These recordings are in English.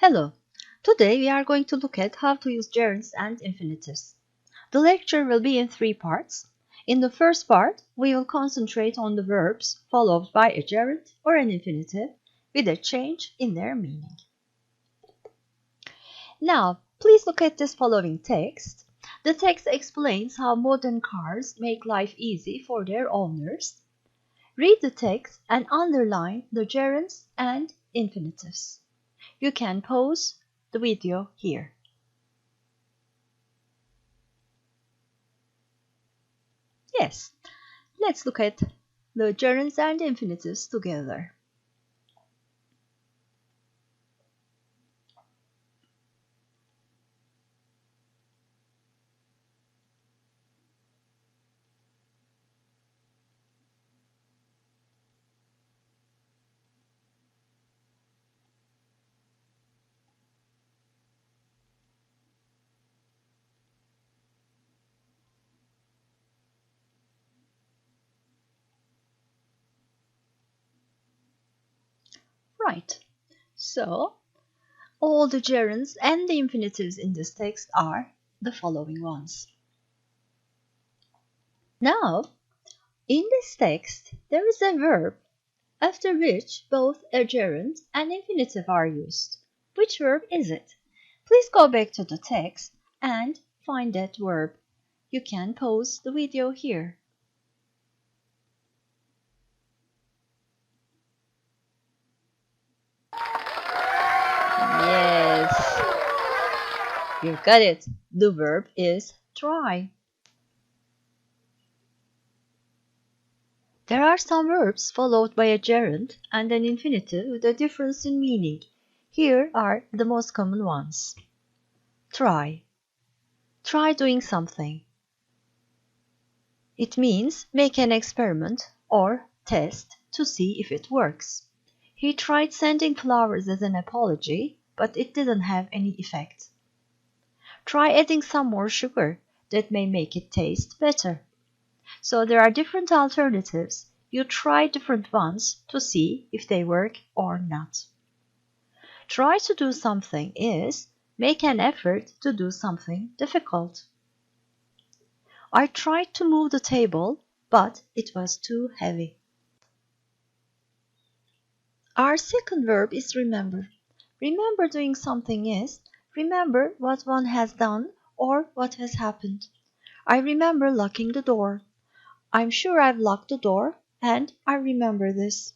Hello! Today we are going to look at how to use gerunds and infinitives. The lecture will be in 3 parts. In the first part, we will concentrate on the verbs followed by a gerund or an infinitive with a change in their meaning. Now, please look at this following text. The text explains how modern cars make life easy for their owners. Read the text and underline the gerunds and infinitives. You can pause the video here. Yes, let's look at the gerunds and infinitives together. Right, so all the gerunds and the infinitives in this text are the following ones. Now, in this text, there is a verb after which both a gerund and infinitive are used. Which verb is it? Please go back to the text and find that verb. You can pause the video here. Yes, you got it. The verb is try. There are some verbs followed by a gerund and an infinitive with a difference in meaning. Here are the most common ones. Try. Try doing something. It means make an experiment or test to see if it works. He tried sending flowers as an apology, but it didn't have any effect. Try adding some more sugar. That may make it taste better. So there are different alternatives. You try different ones to see if they work or not. Try to do something is make an effort to do something difficult. I tried to move the table, but it was too heavy. Our second verb is remember. Remember doing something is remember what one has done or what has happened. I remember locking the door. I'm sure I've locked the door and I remember this.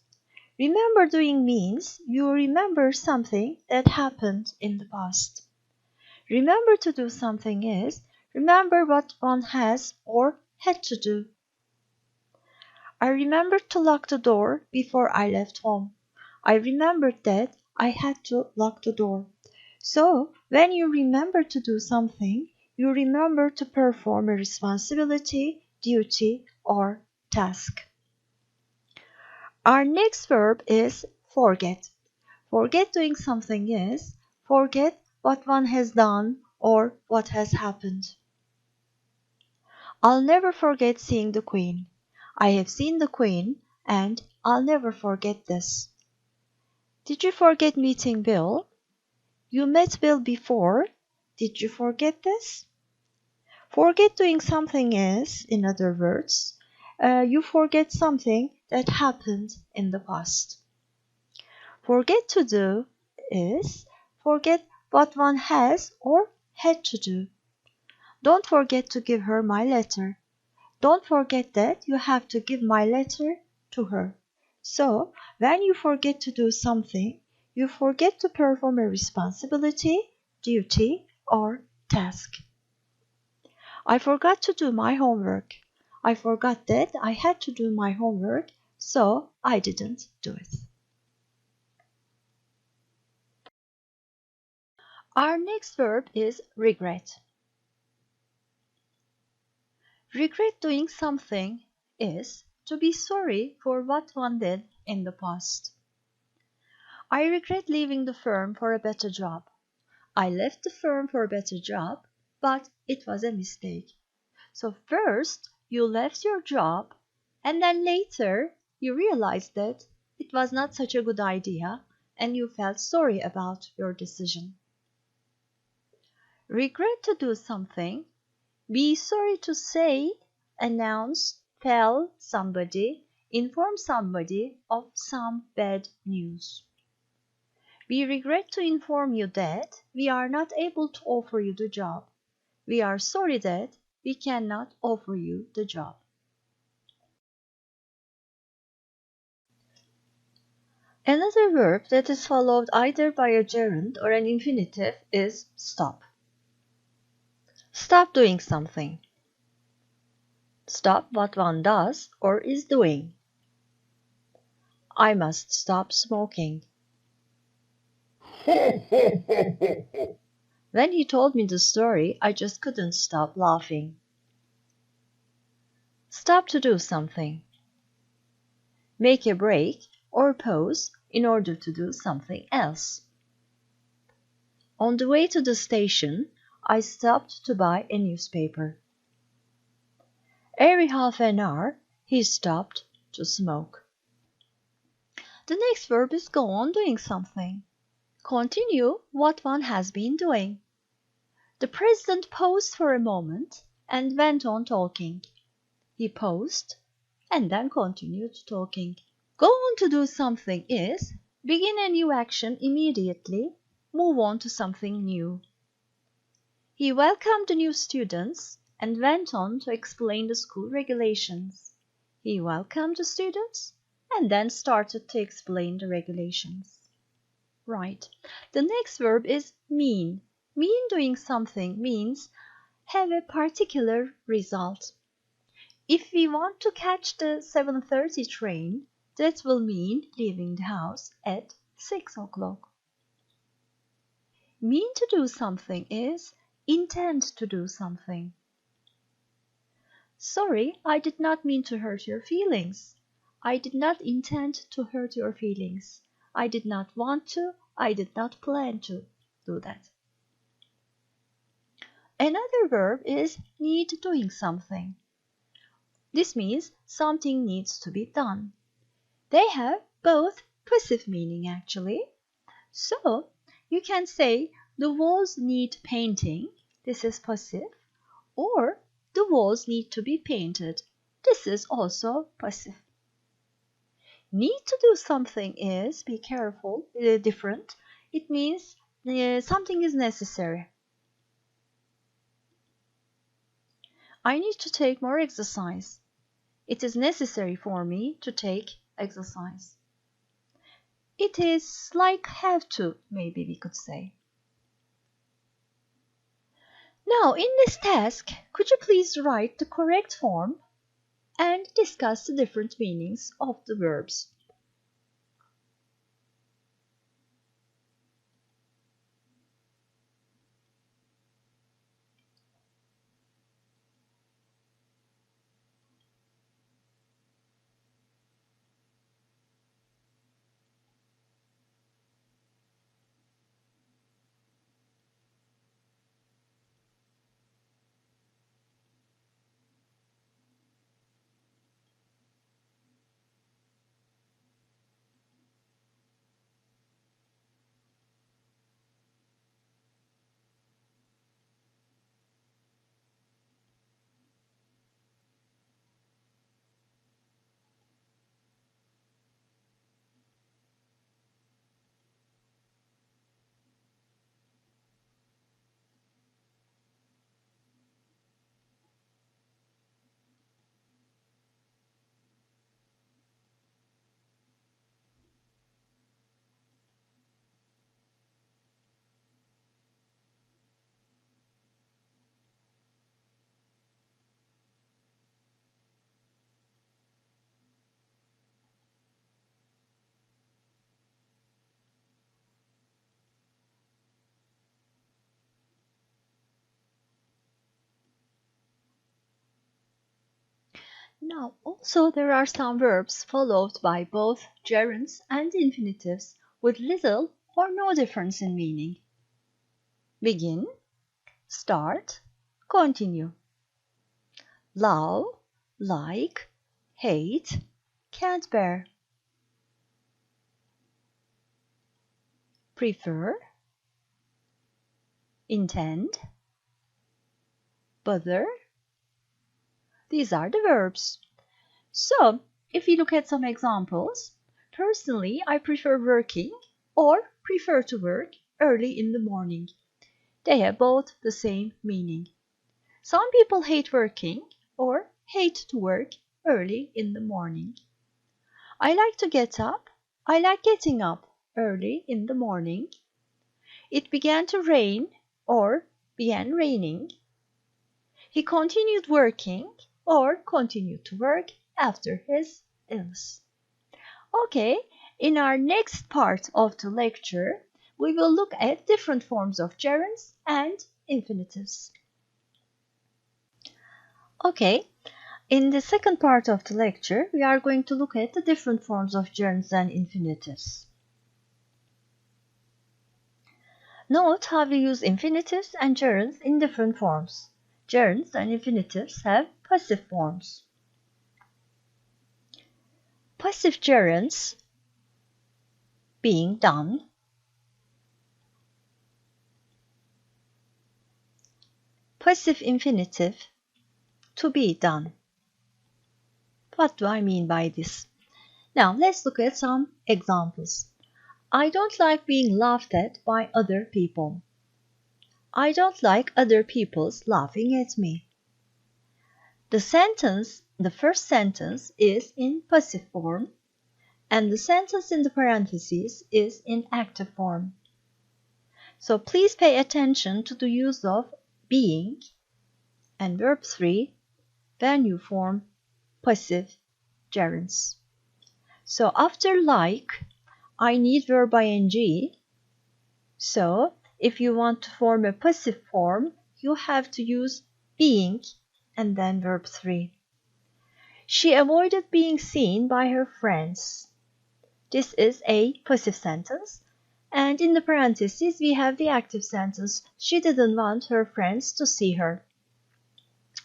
Remember doing means you remember something that happened in the past. Remember to do something is remember what one has or had to do. I remembered to lock the door before I left home. I remembered that I had to lock the door. So, when you remember to do something, you remember to perform a responsibility, duty, or task. Our next verb is forget. Forget doing something is forget what one has done or what has happened. I'll never forget seeing the Queen. I have seen the Queen and I'll never forget this. Did you forget meeting Bill? You met Bill before. Did you forget this? Forget doing something is, in other words, you forget something that happened in the past. Forget to do is forget what one has or had to do. Don't forget to give her my letter. Don't forget that you have to give my letter to her. So, when you forget to do something, you forget to perform a responsibility, duty, or task. I forgot to do my homework. I forgot that I had to do my homework, so I didn't do it. Our next verb is regret. Regret doing something is to be sorry for what one did in the past. I regret leaving the firm for a better job. I left the firm for a better job, but it was a mistake. So first you left your job, and then later you realized that it was not such a good idea and you felt sorry about your decision. Regret to do something. Be sorry to say, announce, tell somebody, inform somebody of some bad news. We regret to inform you that we are not able to offer you the job. We are sorry that we cannot offer you the job. Another verb that is followed either by a gerund or an infinitive is stop. Stop doing something. Stop what one does or is doing. I must stop smoking. When he told me the story, I just couldn't stop laughing. Stop to do something. Make a break or pause in order to do something else. On the way to the station, I stopped to buy a newspaper. Every half an hour, he stopped to smoke. The next verb is go on doing something. Continue what one has been doing. The president paused for a moment and went on talking. He paused and then continued talking. Go on to do something is begin a new action immediately, move on to something new. He welcomed the new students and went on to explain the school regulations. He welcomed the students and then started to explain the regulations. Right. The next verb is mean. Mean doing something means have a particular result. If we want to catch the 7:30 train, that will mean leaving the house at 6 o'clock. Mean to do something is intend to do something. Sorry, I did not mean to hurt your feelings. I did not intend to hurt your feelings. I did not want to. I did not plan to do that. Another verb is need doing something. This means something needs to be done. They have both passive meaning actually. So you can say the walls need painting. This is passive. Or the walls need to be painted. This is also passive. Need to do something is, be careful, different. It means something is necessary. I need to take more exercise. It is necessary for me to take exercise. It is like have to, maybe we could say. Now, in this task, could you please write the correct form and discuss the different meanings of the verbs? Now, also there are some verbs followed by both gerunds and infinitives with little or no difference in meaning. Begin, start, continue. Love, like, hate, can't bear. prefer, intend, bother. These are the verbs. So, if we look at some examples, personally, I prefer working or prefer to work early in the morning. They have both the same meaning. Some people hate working or hate to work early in the morning. I like to get up. I like getting up early in the morning. It began to rain or began raining. He continued working or continued to work after his illness. Okay, in our next part of the lecture, we will look at different forms of gerunds and infinitives. Okay, in the second part of the lecture, we are going to look at the different forms of gerunds and infinitives. Note how we use infinitives and gerunds in different forms. Gerunds and infinitives have passive forms. Passive gerunds, being done. Passive infinitive, to be done. What do I mean by this? Now let's look at some examples. I don't like being laughed at by other people. I don't like other people's laughing at me. The first sentence is in passive form, and the sentence in the parentheses is in active form. So please pay attention to the use of being and verb 3 when you form passive gerunds. So after like, I need verb ing. So if you want to form a passive form, you have to use being and then verb 3. She avoided being seen by her friends. This is a passive sentence. And in the parentheses, we have the active sentence. She didn't want her friends to see her.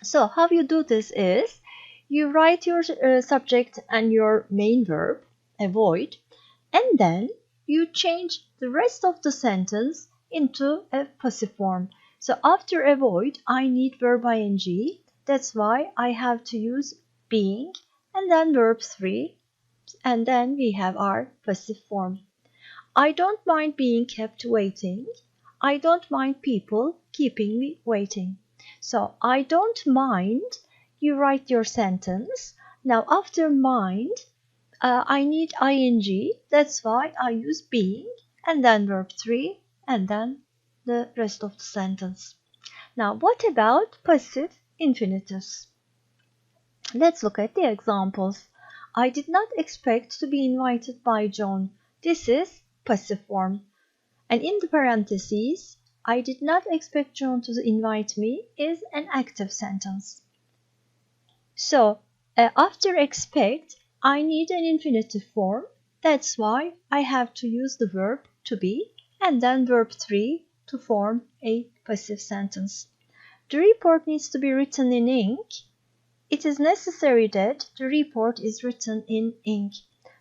So how you do this is, you write your subject and your main verb, avoid, and then you change the rest of the sentence into a passive form. So after avoid, I need verb ing. That's why I have to use being and then verb 3, and then we have our passive form. I don't mind being kept waiting. I don't mind people keeping me waiting. So I don't mind, you write your sentence. Now after mind, I need ing. That's why I use being and then verb 3 and then the rest of the sentence. Now what about passive infinitives? Let's look at the examples. I did not expect to be invited by John. This is passive form. And in the parentheses, I did not expect John to invite me is an active sentence. So after expect, I need an infinitive form. That's why I have to use the verb to be and then verb 3 to form a passive sentence. The report needs to be written in ink. It is necessary that the report is written in ink.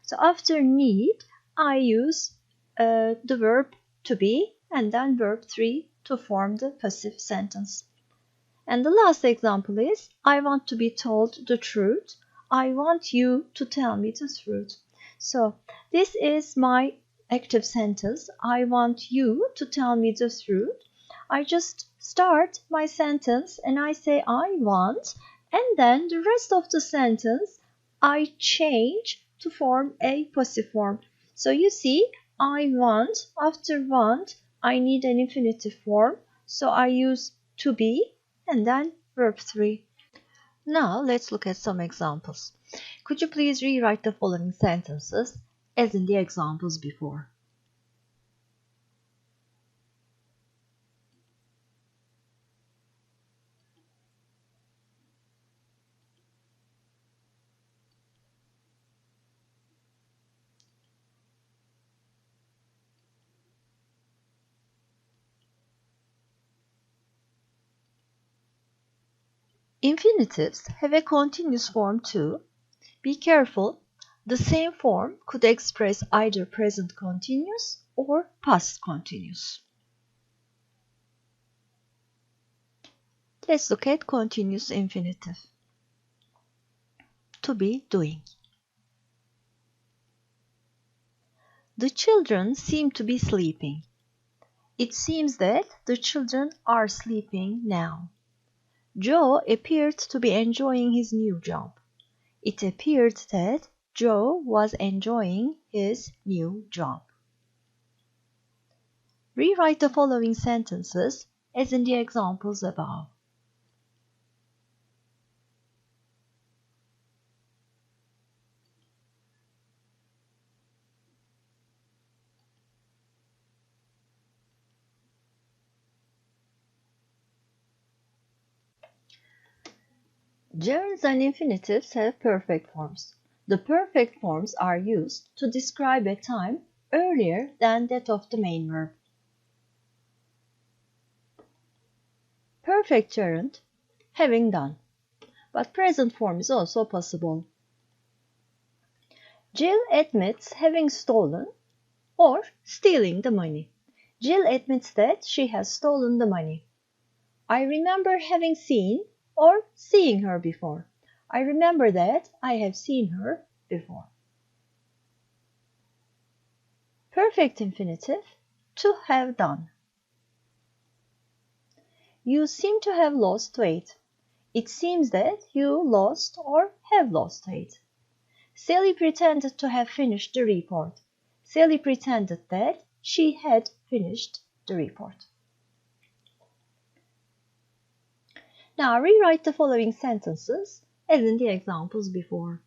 So after need, I use the verb to be and then verb 3 to form the passive sentence. And the last example is, I want to be told the truth. I want you to tell me the truth. So this is my active sentence. I want you to tell me the truth. I just start my sentence and I say I want, and then the rest of the sentence I change to form a passive form. So you see, I want, after want, I need an infinitive form. So I use to be and then verb 3. Now let's look at some examples. Could you please rewrite the following sentences as in the examples before? Infinitives have a continuous form too. Be careful, the same form could express either present continuous or past continuous. Let's look at continuous infinitive. To be doing. The children seem to be sleeping. It seems that the children are sleeping now. Joe appeared to be enjoying his new job. It appeared that Joe was enjoying his new job. Rewrite the following sentences as in the examples above. Gerunds and infinitives have perfect forms. The perfect forms are used to describe a time earlier than that of the main verb. Perfect gerund, having done, but present form is also possible. Jill admits having stolen or stealing the money. Jill admits that she has stolen the money. I remember having seen or seeing her before. I remember that I have seen her before. Perfect infinitive, to have done. You seem to have lost weight. It seems that you lost or have lost weight. Sally pretended to have finished the report. Sally pretended that she had finished the report. Now rewrite the following sentences as in the examples before.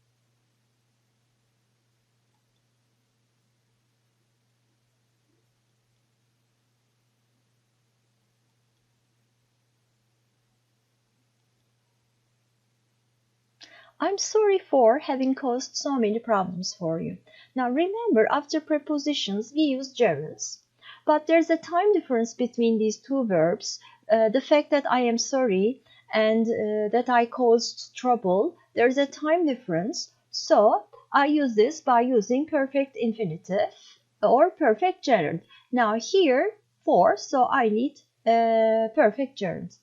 I'm sorry for having caused so many problems for you. Now remember, after prepositions we use gerunds. But there's a time difference between these two verbs. The fact that I am sorry and that I caused trouble, there's a time difference. So I use this by using perfect infinitive or perfect gerund. Now here for, so I need perfect gerund.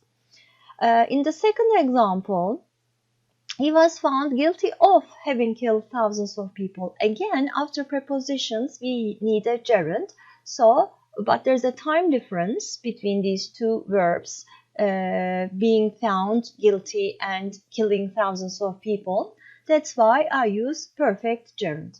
In the second example, he was found guilty of having killed thousands of people. Again, after prepositions, we need a gerund. So, but there's a time difference between these two verbs, being found guilty and killing thousands of people. That's why I use perfect gerund.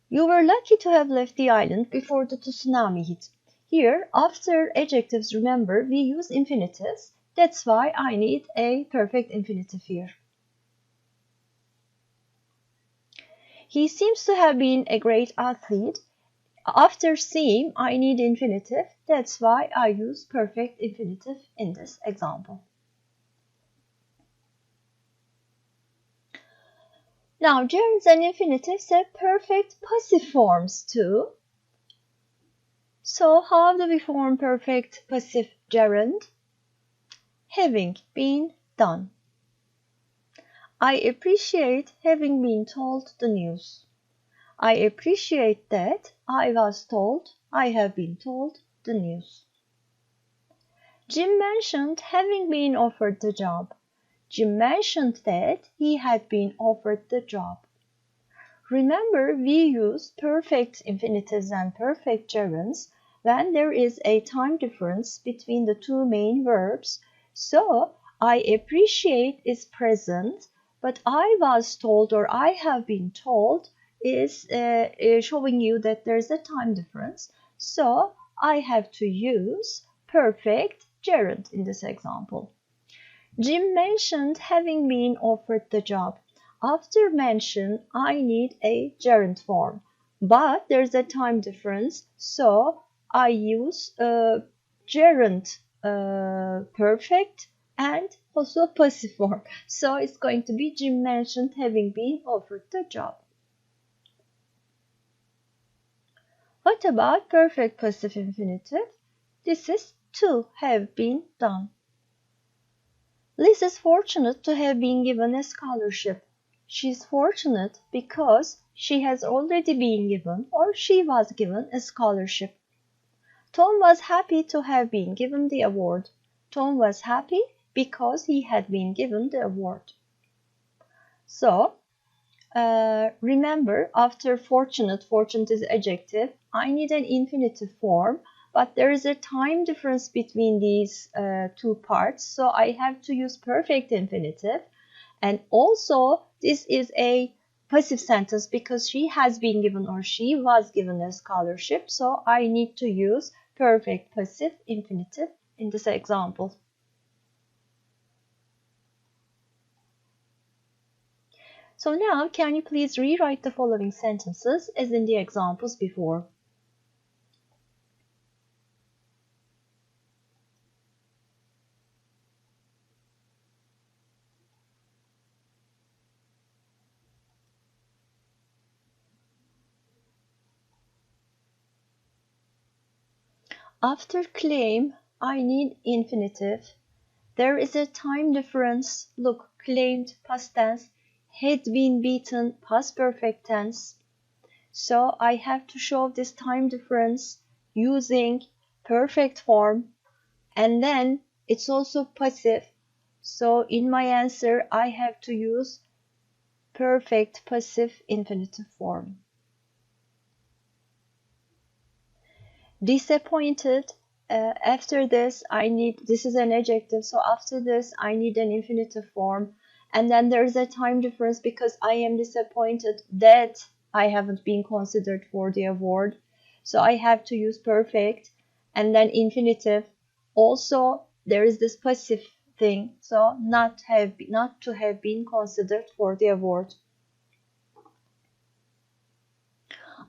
You were lucky to have left the island before the tsunami hit. Here, after adjectives, remember, we use infinitives. That's why I need a perfect infinitive here. He seems to have been a great athlete. After seem, I need infinitive. That's why I use perfect infinitive in this example. Now, gerunds and infinitives have perfect passive forms too. So, how do we form perfect passive gerund? Having been done. I appreciate having been told the news. I appreciate that I was told, I have been told the news. Jim mentioned having been offered the job. Jim mentioned that he had been offered the job. Remember, we use perfect infinitives and perfect gerunds when there is a time difference between the two main verbs. So, I appreciate is present, but I was told or I have been told is showing you that there's a time difference. So, I have to use perfect gerund in this example. Jim mentioned having been offered the job. After mention, I need a gerund form, but there's a time difference, so I use gerund perfect and also passive form. So it's going to be Jim mentioned having been offered the job. What about perfect passive infinitive? This is to have been done. Liz is fortunate to have been given a scholarship. She is fortunate because she has already been given or she was given a scholarship. Tom was happy to have been given the award. Tom was happy because he had been given the award. So, remember, after fortunate is adjective, I need an infinitive form, but there is a time difference between these two parts, so I have to use perfect infinitive. And also, this is a passive sentence because she has been given or she was given a scholarship, so I need to use perfect passive infinitive in this example. So now, can you please rewrite the following sentences as in the examples before? After claim, I need infinitive. There is a time difference. Look, claimed past tense, had been beaten past perfect tense. So I have to show this time difference using perfect form, and then it's also passive. So in my answer, I have to use perfect passive infinitive form. Disappointed. After this, this is an adjective, so after this, I need an infinitive form. And then there's a time difference because I am disappointed that I haven't been considered for the award. So I have to use perfect and then infinitive. Also, there is this passive thing, so not to have been considered for the award.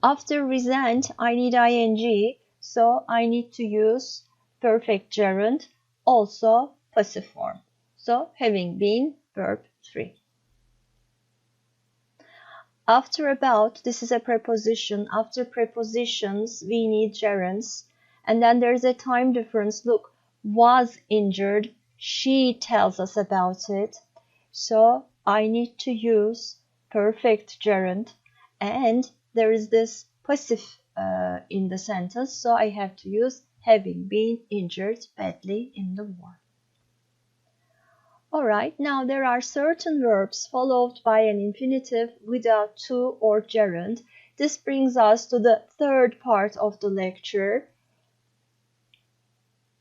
After resent, I need ing, so I need to use perfect gerund, also passive form. So having been, verb 3. After about, this is a preposition. After prepositions, we need gerunds. And then there's a time difference. Look, was injured. She tells us about it. So I need to use perfect gerund. And there is this passive in the sentence. So I have to use having been injured badly in the war. Alright, now there are certain verbs followed by an infinitive without to or gerund. This brings us to the third part of the lecture.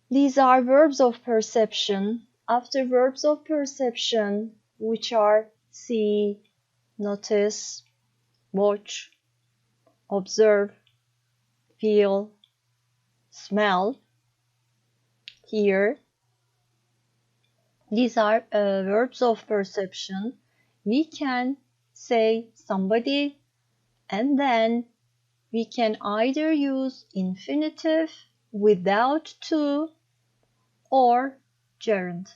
These are verbs of perception. After verbs of perception, which are see, notice, watch, observe, feel, smell, hear. These are verbs of perception. We can say somebody and then we can either use infinitive without to or gerund.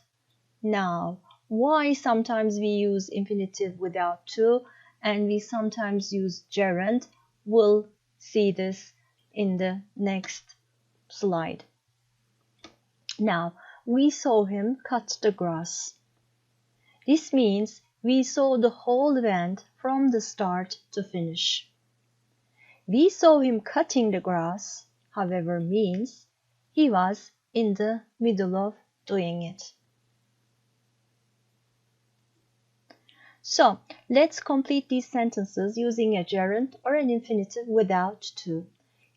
Now, why sometimes we use infinitive without to and we sometimes use gerund? We'll see this in the next slide. Now, we saw him cut the grass. This means we saw the whole event from the start to finish. We saw him cutting the grass, however, means he was in the middle of doing it. So, let's complete these sentences using a gerund or an infinitive without to.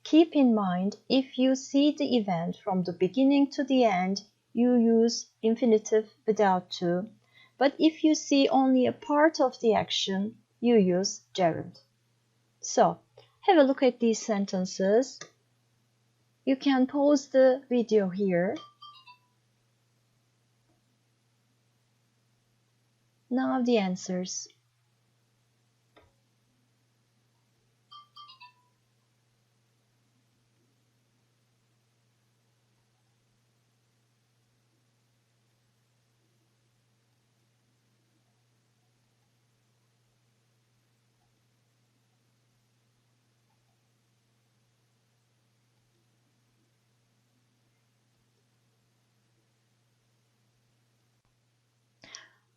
Keep in mind, if you see the event from the beginning to the end, you use infinitive without to. But if you see only a part of the action, you use gerund. So, have a look at these sentences. You can pause the video here. Now the answers.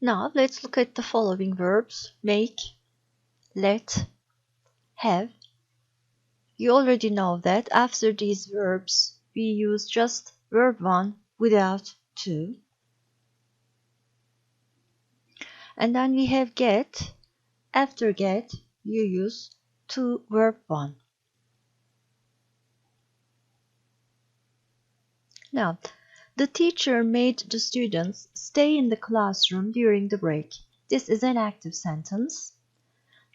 Now let's look at the following verbs: make, let, have, you already know that after these verbs, we use just verb 1 without to. And then we have get. After get, you use to verb 1. Now, the teacher made the students stay in the classroom during the break. This is an active sentence.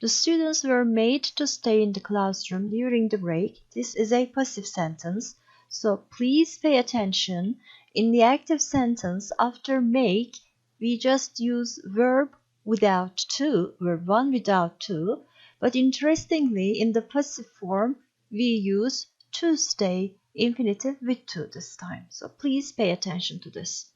The students were made to stay in the classroom during the break. This is a passive sentence. So please pay attention. In the active sentence, after make, we just use verb without to, verb 1 without to. But interestingly, in the passive form, we use to stay infinitive with to this time. So please pay attention to this.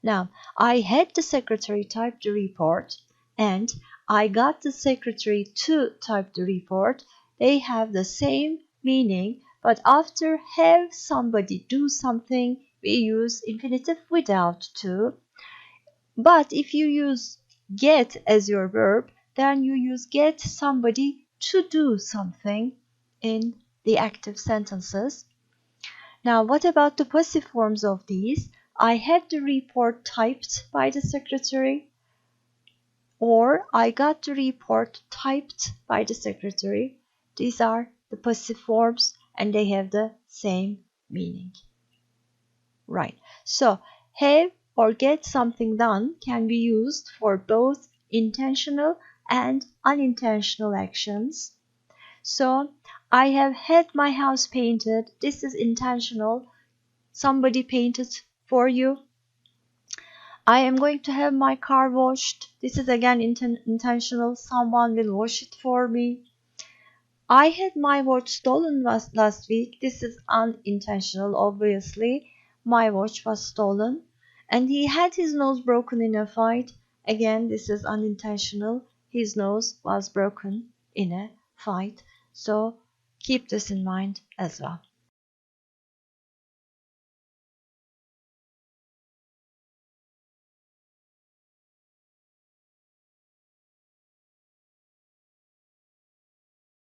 Now, I had the secretary type the report, and I got the secretary to type the report. They have the same meaning, but after have somebody do something, we use infinitive without to. But if you use get as your verb, then you use get somebody to do something in the active sentences. Now, what about the passive forms of these? I had the report typed by the secretary, or I got the report typed by the secretary. These are the passive forms and they have the same meaning. Right. So, have or get something done can be used for both intentional and unintentional actions. So, I have had my house painted. This is intentional. Somebody painted for you. I am going to have my car washed. This is again intentional. Someone will wash it for me. I had my watch stolen last week. This is unintentional, obviously. My watch was stolen. And he had his nose broken in a fight. Again, this is unintentional. His nose was broken in a fight. So keep this in mind as well.